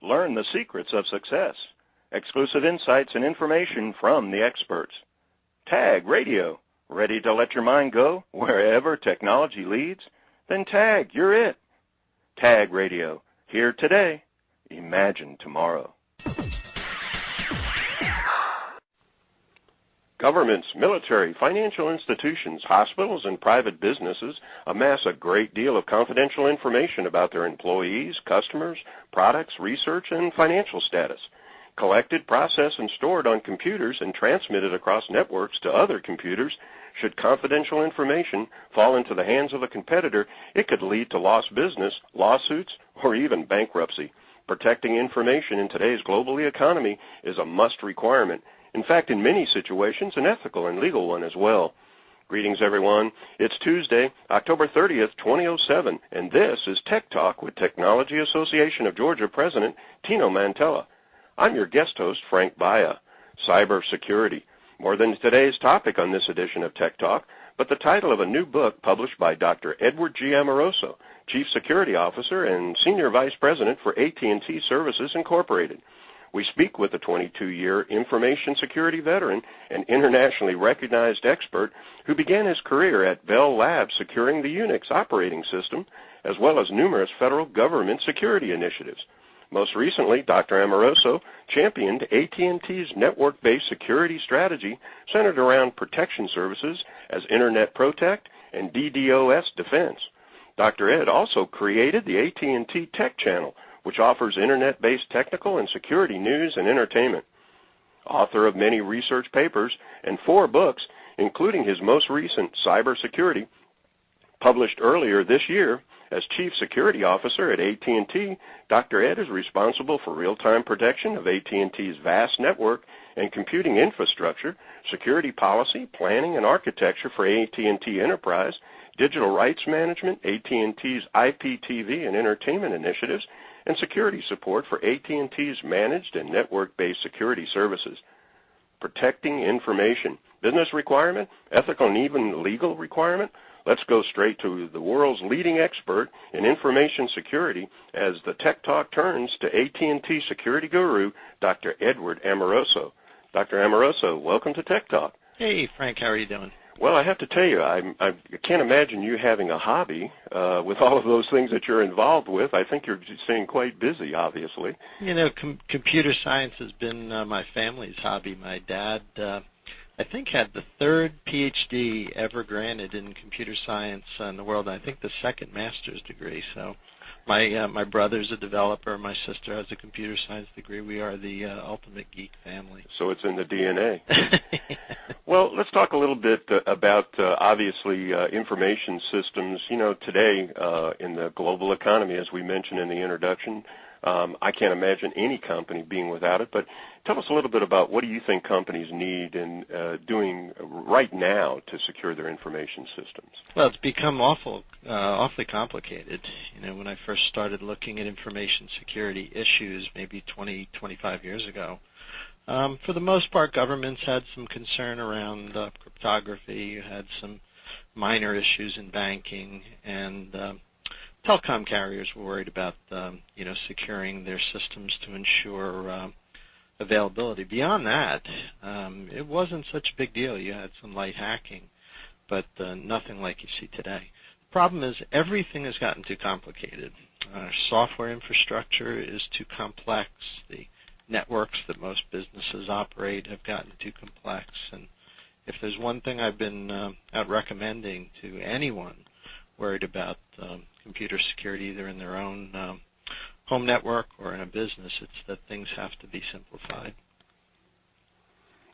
Learn the secrets of success. Exclusive insights and information from the experts. Tag Radio. Ready to let your mind go wherever technology leads? Then tag, you're it. Tag Radio. Here today. Imagine tomorrow. Governments, military, financial institutions, hospitals, and private businesses amass a great deal of confidential information about their employees, customers, products, research, and financial status. Collected, processed, and stored on computers and transmitted across networks to other computers, should confidential information fall into the hands of a competitor, it could lead to lost business, lawsuits, or even bankruptcy. Protecting information in today's global economy is a must requirement. In fact, in many situations, an ethical and legal one as well. Greetings, everyone. It's Tuesday, October 30th, 2007, and this is Tech Talk with Technology Association of Georgia President Tino Mantella. I'm your guest host, Frank Baia. Cybersecurity. More than today's topic on this edition of Tech Talk, but the title of a new book published by Dr. Edward G. Amoroso, Chief Security Officer and Senior Vice President for AT&T Services Incorporated. We speak with a 22-year information security veteran and internationally recognized expert who began his career at Bell Labs securing the Unix operating system, as well as numerous federal government security initiatives. Most recently, Dr. Amoroso championed AT&T's network-based security strategy centered around protection services as Internet Protect and DDoS Defense. Dr. Ed also created the AT&T Tech Channel, which offers Internet-based technical and security news and entertainment. Author of many research papers and 4 books, including his most recent, Cybersecurity, published earlier this year. As Chief Security Officer at AT&T, Dr. Ed is responsible for real-time protection of AT&T's vast network and computing infrastructure, security policy, planning, and architecture for AT&T Enterprise, digital rights management, AT&T's IPTV and entertainment initiatives, and security support for AT&T's managed and network-based security services. Protecting information. Business requirement, ethical and even legal requirement? Let's go straight to the world's leading expert in information security as the Tech Talk turns to AT&T security guru, Dr. Edward Amoroso. Dr. Amoroso, welcome to Tech Talk. Hey, Frank, how are you doing? Well, I have to tell you, I can't imagine you having a hobby with all of those things that you're involved with. I think you're staying quite busy, obviously. You know, computer science has been my family's hobby. My dad, I think, had the 3rd PhD ever granted in computer science in the world, and I think the 2nd master's degree. So my brother's a developer. My sister has a computer science degree. We are the ultimate geek family. So it's in the DNA. Well, let's talk a little bit about, obviously, information systems. You know, today in the global economy, as we mentioned in the introduction, I can't imagine any company being without it. But tell us a little bit about what do you think companies need and doing right now to secure their information systems? Well, it's become awfully complicated. You know, when I first started looking at information security issues maybe 20, 25 years ago, for the most part, governments had some concern around cryptography. You had some minor issues in banking, and telecom carriers were worried about, securing their systems to ensure availability. Beyond that, it wasn't such a big deal. You had some light hacking, but nothing like you see today. The problem is everything has gotten too complicated. Our software infrastructure is too complex. The networks that most businesses operate have gotten too complex. And if there's one thing I've been out recommending to anyone worried about computer security, either in their own home network or in a business, it's that things have to be simplified.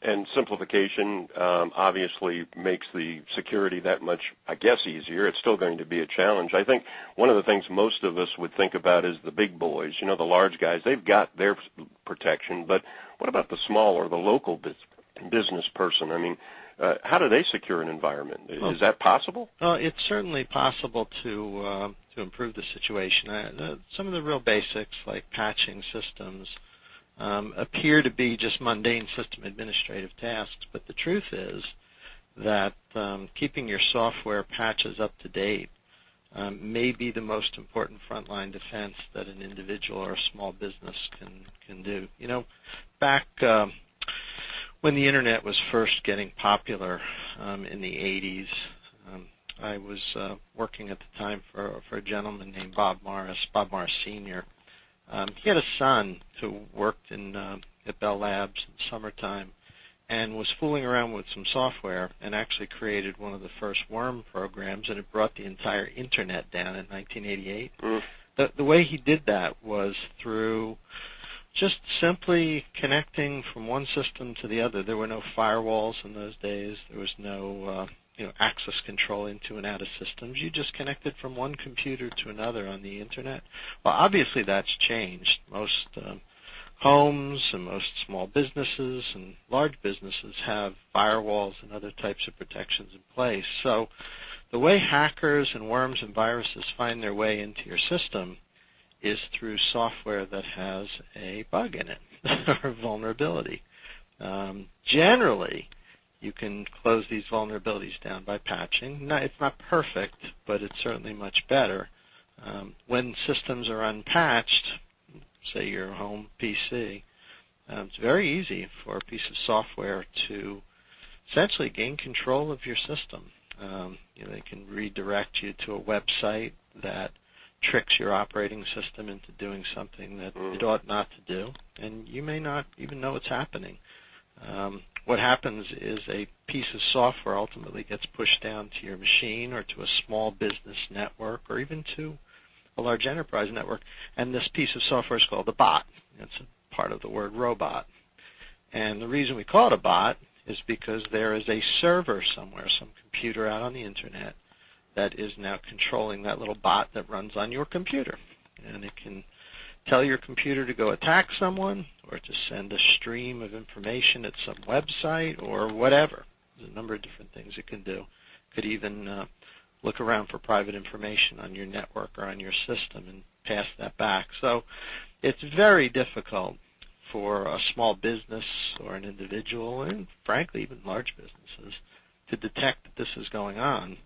And simplification obviously makes the security that much, I guess, easier. It's still going to be a challenge. I think one of the things most of us would think about is the big boys, you know, the large guys. They've got their protection, but what about the small or the local business person? I mean, how do they secure an environment? Is that possible? Well, it's certainly possible to improve the situation. Some of the real basics, like patching systems, appear to be just mundane system administrative tasks, but the truth is that keeping your software patches up to date may be the most important frontline defense that an individual or a small business can do. You know, back when the Internet was first getting popular in the 80s, I was working at the time for a gentleman named Bob Morris Sr. He had a son who worked at Bell Labs in summertime and was fooling around with some software and actually created one of the first worm programs, and it brought the entire Internet down in 1988. The way he did that was through just simply connecting from one system to the other. There were no firewalls in those days. There was no access control into and out of systems. You just connected from one computer to another on the Internet. Well, obviously that's changed. Most homes and most small businesses and large businesses have firewalls and other types of protections in place. So the way hackers and worms and viruses find their way into your system is through software that has a bug in it or a vulnerability. Generally, you can close these vulnerabilities down by patching. It's not perfect, but it's certainly much better. When systems are unpatched, say your home PC, it's very easy for a piece of software to essentially gain control of your system. They can redirect you to a website that tricks your operating system into doing something that it ought not to do, and you may not even know it's happening. What happens is a piece of software ultimately gets pushed down to your machine or to a small business network or even to a large enterprise network, and this piece of software is called a bot. It's a part of the word robot. And the reason we call it a bot is because there is a server somewhere, some computer out on the Internet, that is now controlling that little bot that runs on your computer. And it can tell your computer to go attack someone or to send a stream of information at some website or whatever. There's a number of different things it can do. It could even look around for private information on your network or on your system and pass that back. So it's very difficult for a small business or an individual, and frankly even large businesses, to detect that this is going on.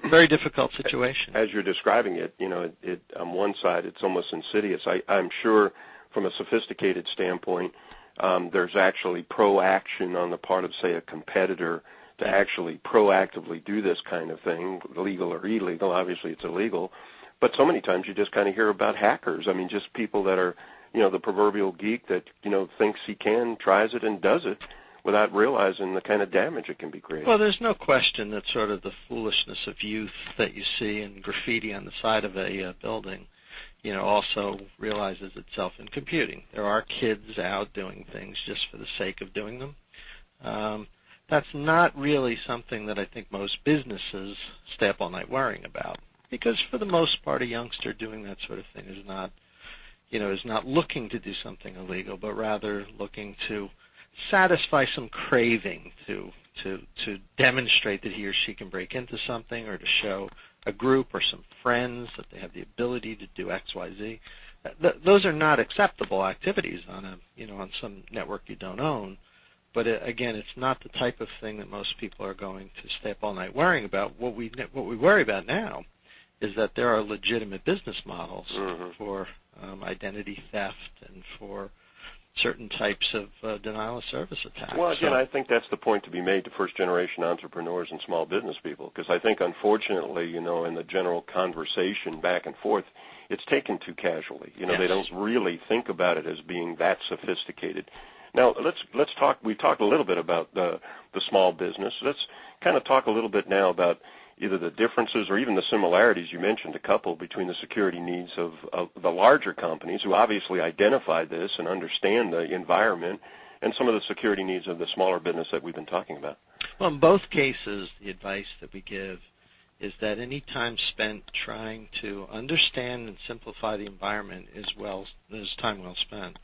Very difficult situation. As you're describing it, on one side it's almost insidious. I'm sure from a sophisticated standpoint, there's actually pro-action on the part of, say, a competitor to actually proactively do this kind of thing, legal or illegal. Obviously it's illegal. But so many times you just kind of hear about hackers. I mean, just people that are, the proverbial geek that, thinks he can, tries it, and does it, without realizing the kind of damage it can be created. Well, there's no question that sort of the foolishness of youth that you see in graffiti on the side of a building, also realizes itself in computing. There are kids out doing things just for the sake of doing them. That's not really something that I think most businesses stay up all night worrying about, because for the most part, a youngster doing that sort of thing is not looking to do something illegal, but rather looking to satisfy some craving to demonstrate that he or she can break into something, or to show a group or some friends that they have the ability to do X, Y, Z. Those are not acceptable activities on on some network you don't own. But again, it's not the type of thing that most people are going to stay up all night worrying about. What we worry about now is that there are legitimate business models for identity theft and for certain types of denial of service attacks. Well, again, I think that's the point to be made to first-generation entrepreneurs and small business people, because I think, unfortunately, in the general conversation back and forth, it's taken too casually. Yes. They don't really think about it as being that sophisticated. Now, let's talk. We talked a little bit about the small business. Let's kind of talk a little bit now about either the differences or even the similarities. You mentioned a couple between the security needs of the larger companies, who obviously identify this and understand the environment, and some of the security needs of the smaller business that we've been talking about. Well, in both cases, the advice that we give is that any time spent trying to understand and simplify the environment is time well spent.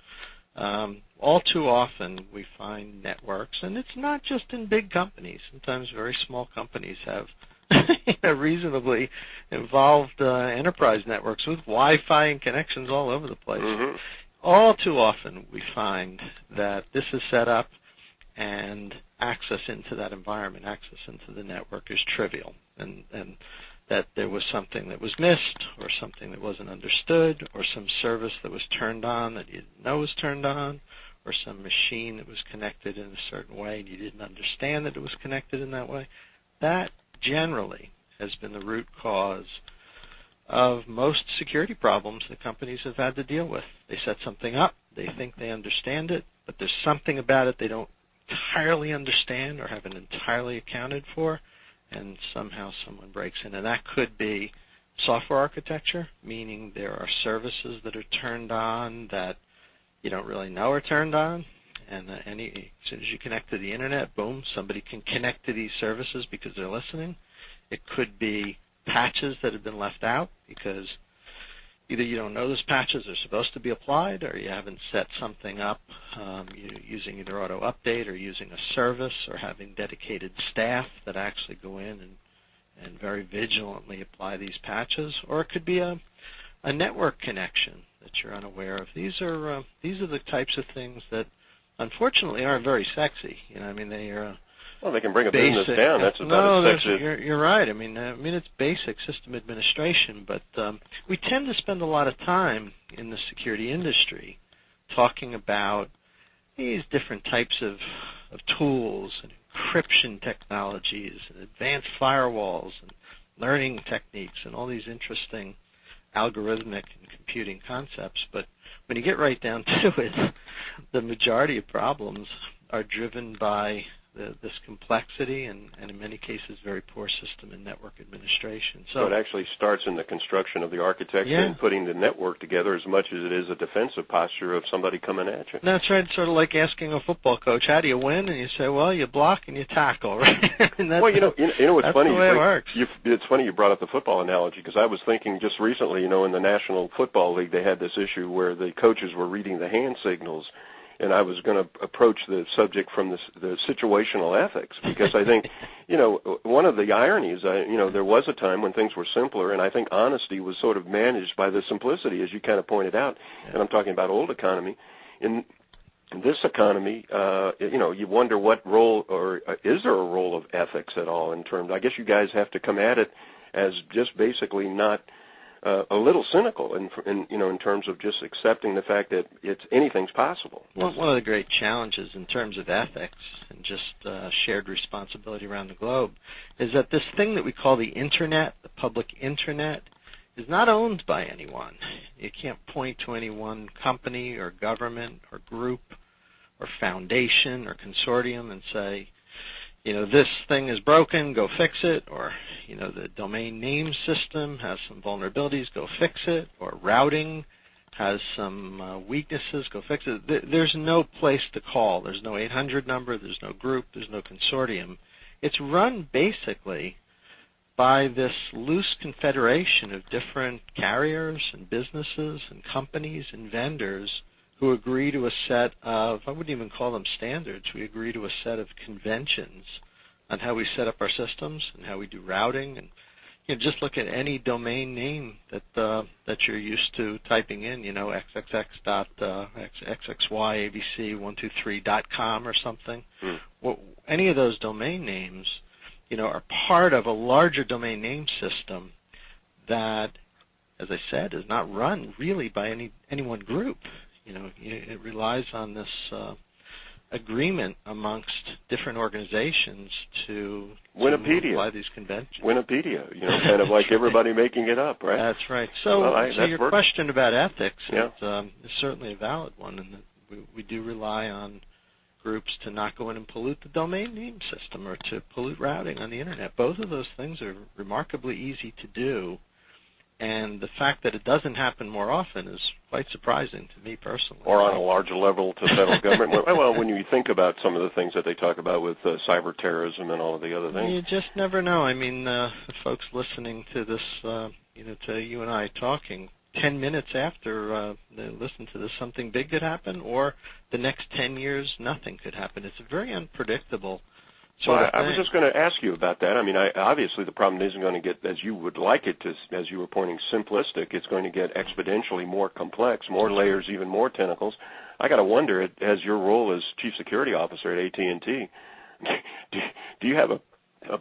All too often we find networks, and it's not just in big companies. Sometimes very small companies have reasonably involved enterprise networks with Wi-Fi and connections all over the place. All too often we find that this is set up, and access into that environment, access into the network is trivial, and that there was something that was missed or something that wasn't understood or some service that was turned on that you didn't know was turned on or some machine that was connected in a certain way and you didn't understand that it was connected in that way. That generally has been the root cause of most security problems that companies have had to deal with. They set something up, they think they understand it, but there's something about it they don't entirely understand or haven't entirely accounted for, and somehow someone breaks in. And that could be software architecture, meaning there are services that are turned on that you don't really know are turned on. And as soon as you connect to the internet, boom, somebody can connect to these services because they're listening. It could be patches that have been left out because either you don't know those patches are supposed to be applied or you haven't set something up using either auto update or using a service or having dedicated staff that actually go in and very vigilantly apply these patches. Or it could be a network connection that you're unaware of. These are the types of things that unfortunately aren't very sexy. I mean, they are well, they can bring a basic, business down. That's about as sexy. You're right. I mean, it's basic system administration, but we tend to spend a lot of time in the security industry talking about these different types of tools and encryption technologies and advanced firewalls and learning techniques and all these interesting algorithmic and computing concepts. But when you get right down to it, the majority of problems are driven by this complexity and in many cases very poor system and network administration. So it actually starts in the construction of the architecture and putting the network together as much as it is a defensive posture of somebody coming at you. That's right. It's sort of like asking a football coach, how do you win? And you say, well, you block and you tackle, right? And that's, well, you know what's funny? The way it works. It's funny you brought up the football analogy because I was thinking just recently, in the National Football League, they had this issue where the coaches were reading the hand signals. And I was going to approach the subject from the situational ethics because I think, one of the ironies, there was a time when things were simpler, and I think honesty was sort of managed by the simplicity, as you kind of pointed out. And I'm talking about old economy. In this economy, you wonder what role, or is there a role of ethics at all in terms? I guess you guys have to come at it as just basically not a little cynical in terms of just accepting the fact that anything's possible. Well, one of the great challenges in terms of ethics and just shared responsibility around the globe is that this thing that we call the Internet, the public Internet, is not owned by anyone. You can't point to any one company or government or group or foundation or consortium and say, this thing is broken, go fix it, or, the domain name system has some vulnerabilities, go fix it, or routing has some weaknesses, go fix it. There's no place to call. There's no 800 number, there's no group, there's no consortium. It's run basically by this loose confederation of different carriers and businesses and companies and vendors who agree to a set of, I wouldn't even call them standards, we agree to a set of conventions on how we set up our systems and how we do routing. And just look at any domain name that you're used to typing in, xxx.xxyabc123.com or something. Well, any of those domain names, are part of a larger domain name system that, as I said, is not run really by any one group. It relies on this agreement amongst different organizations to apply these conventions. Wikipedia, kind of like everybody making it up, right? That's right. So your question about ethics is certainly a valid one, and we do rely on groups to not go in and pollute the domain name system or to pollute routing on the Internet. Both of those things are remarkably easy to do. And the fact that it doesn't happen more often is quite surprising to me personally. Or on a larger level to federal government. Well, when you think about some of the things that they talk about with cyber terrorism and all of the other things. You just never know. I mean, folks listening to this, to you and I talking, 10 minutes after they listen to this, something big could happen, or the next 10 years, nothing could happen. It's a very unpredictable sort of thing. I was just going to ask you about that. I mean, obviously the problem isn't going to get, as you would like it to, as you were pointing, simplistic. It's going to get exponentially more complex, more layers, even more tentacles. I got to wonder, as your role as Chief Security Officer at AT&T, Do you have a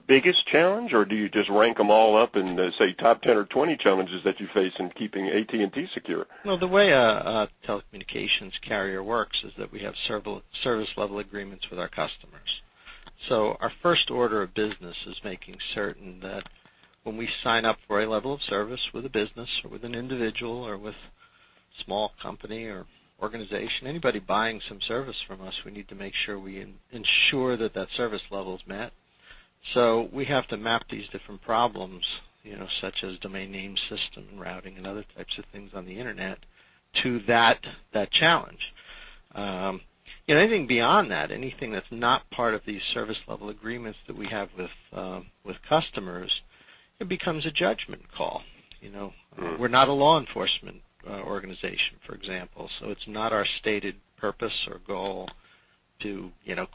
biggest challenge, or do you just rank them all up and say top 10 or 20 challenges that you face in keeping AT&T secure? No, the way a telecommunications carrier works is that we have service level agreements with our customers. So our first order of business is making certain that when we sign up for a level of service with a business or with an individual or with a small company or organization, anybody buying some service from us, we need to make sure we ensure that that service level is met. So we have to map these different problems, such as domain name system and routing and other types of things on the internet, to that challenge. Anything beyond that, anything that's not part of these service level agreements that we have with customers, it becomes a judgment call. We're not a law enforcement organization, for example, so it's not our stated purpose or goal to,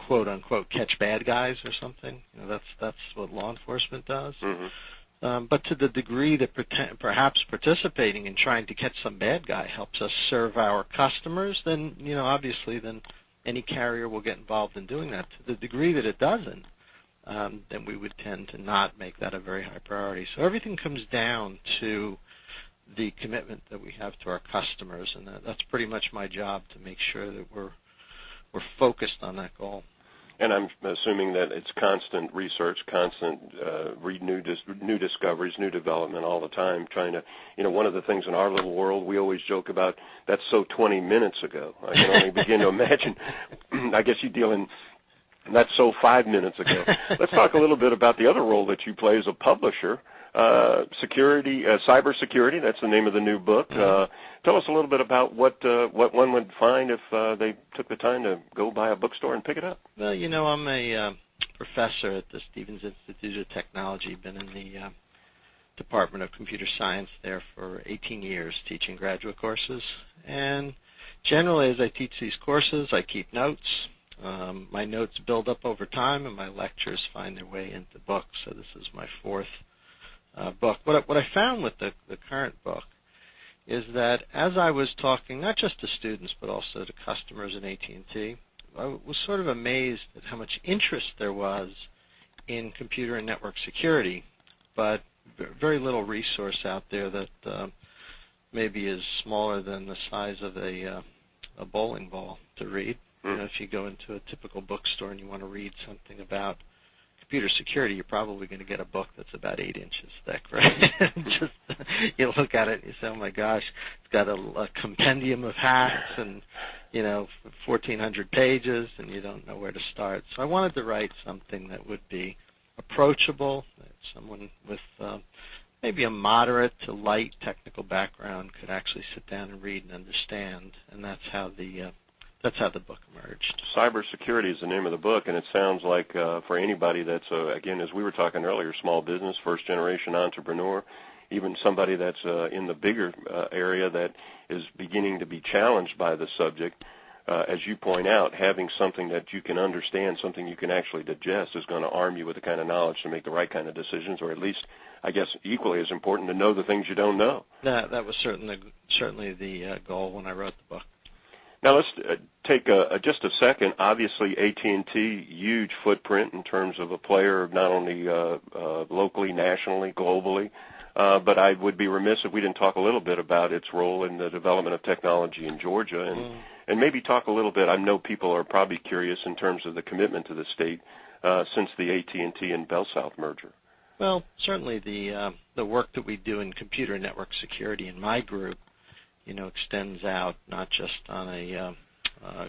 quote unquote, catch bad guys or something. That's what law enforcement does. Mm-hmm. But to the degree that perhaps participating in trying to catch some bad guy helps us serve our customers, then obviously then any carrier will get involved in doing that. To the degree that it doesn't, then we would tend to not make that a very high priority. So everything comes down to the commitment that we have to our customers, and that's pretty much my job to make sure that we're focused on that goal. And I'm assuming that it's constant research, constant read new discoveries, new development all the time, trying to, one of the things in our little world we always joke about, that's so 20 minutes ago. I can only begin to imagine. I guess you deal in, that's so 5 minutes ago. Let's talk a little bit about the other role that you play as a publisher. Security, cybersecurity, that's the name of the new book. Tell us a little bit about what one would find if they took the time to go by a bookstore and pick it up. Well, I'm a professor at the Stevens Institute of Technology, been in the Department of Computer Science there for 18 years, teaching graduate courses. And generally, as I teach these courses, I keep notes. My notes build up over time, and my lectures find their way into books. So this is my fourth book. What I found with the current book is that as I was talking, not just to students, but also to customers in AT&T, I was sort of amazed at how much interest there was in computer and network security, but very little resource out there that maybe is smaller than the size of a bowling ball to read. If you go into a typical bookstore and you want to read something about computer security, you're probably going to get a book that's about 8 inches thick, right? Just you look at it and you say, oh my gosh, it's got a compendium of hacks and 1,400 pages, and you don't know where to start. So I wanted to write something that would be approachable, that someone with maybe a moderate to light technical background could actually sit down and read and understand, and that's how the book emerged. Cybersecurity is the name of the book, and it sounds like for anybody that's, again, as we were talking earlier, small business, first-generation entrepreneur, even somebody that's in the bigger area that is beginning to be challenged by the subject, as you point out, having something that you can understand, something you can actually digest is going to arm you with the kind of knowledge to make the right kind of decisions, or at least, I guess, equally as important to know the things you don't know. That was certainly the goal when I wrote the book. Now let's take just a second. Obviously, AT&T, huge footprint in terms of a player, not only locally, nationally, globally. But I would be remiss if we didn't talk a little bit about its role in the development of technology in Georgia, and maybe talk a little bit. I know people are probably curious in terms of the commitment to the state since the AT&T and BellSouth merger. Well, certainly the work that we do in computer and network security in my group, extends out not just on a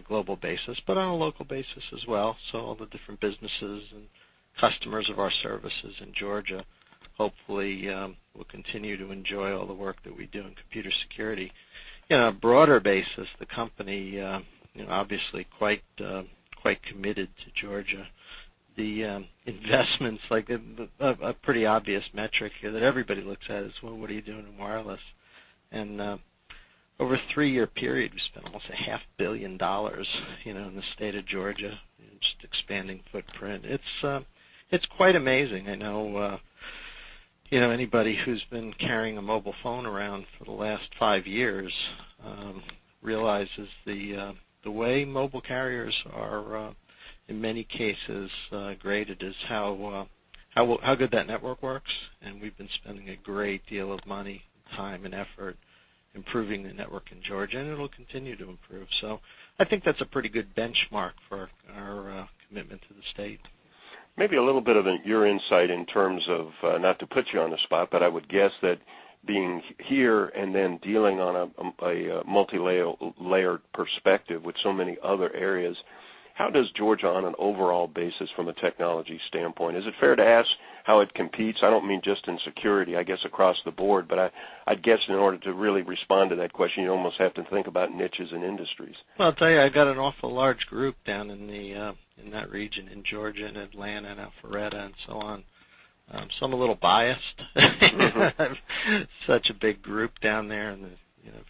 global basis, but on a local basis as well. So all the different businesses and customers of our services in Georgia hopefully will continue to enjoy all the work that we do in computer security. On a broader basis, the company, obviously quite committed to Georgia. The investments, like a pretty obvious metric here that everybody looks at is, well, what are you doing in wireless? And over a 3-year period, we spent almost $500 million, in the state of Georgia, just expanding footprint. It's quite amazing. I know, anybody who's been carrying a mobile phone around for the last 5 years realizes the way mobile carriers are in many cases graded as how good that network works, and we've been spending a great deal of money, time, and effort improving the network in Georgia, and it'll continue to improve. So I think that's a pretty good benchmark for our commitment to the state. Maybe a little bit of your insight in terms of, not to put you on the spot, but I would guess that being here and then dealing on a multi-layered perspective with so many other areas, how does Georgia on an overall basis from a technology standpoint? Is it fair to ask how it competes? I don't mean just in security, I guess across the board, but I'd guess in order to really respond to that question, you almost have to think about niches and industries. Well, I'll tell you, I got an awful large group down in that region in Georgia and Atlanta and Alpharetta and so on. So I'm a little biased. Such a big group down there, and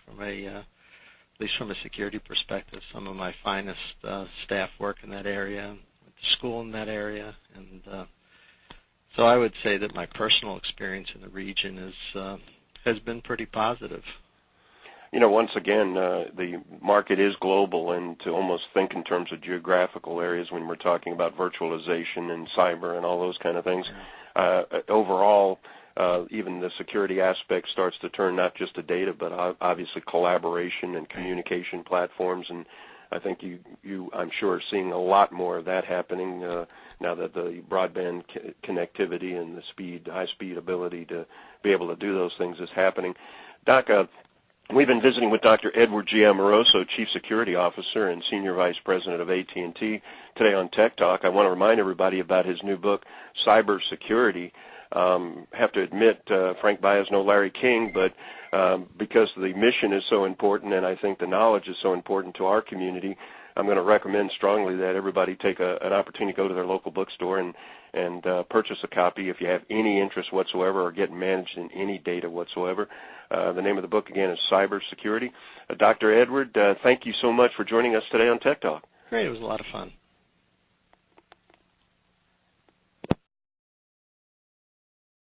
from at least from a security perspective, some of my finest staff work in that area, went to school in that area, and so I would say that my personal experience in the region has been pretty positive. Once again, the market is global, and to almost think in terms of geographical areas when we're talking about virtualization and cyber and all those kind of things. Overall, even the security aspect starts to turn not just to data, but obviously collaboration and communication platforms. And I think I'm sure, are seeing a lot more of that happening now that the broadband connectivity and the high-speed ability to be able to do those things is happening. Doc, we've been visiting with Dr. Edward G. Amoroso, Chief Security Officer and Senior Vice President of AT&T, today on Tech Talk. I want to remind everybody about his new book, Cybersecurity. Have to admit, Frank Baez, no Larry King, but because the mission is so important and I think the knowledge is so important to our community, I'm going to recommend strongly that everybody take an opportunity to go to their local bookstore and purchase a copy if you have any interest whatsoever or get managed in any data whatsoever. The name of the book, again, is Cybersecurity. Dr. Edward, thank you so much for joining us today on Tech Talk. Great. It was a lot of fun.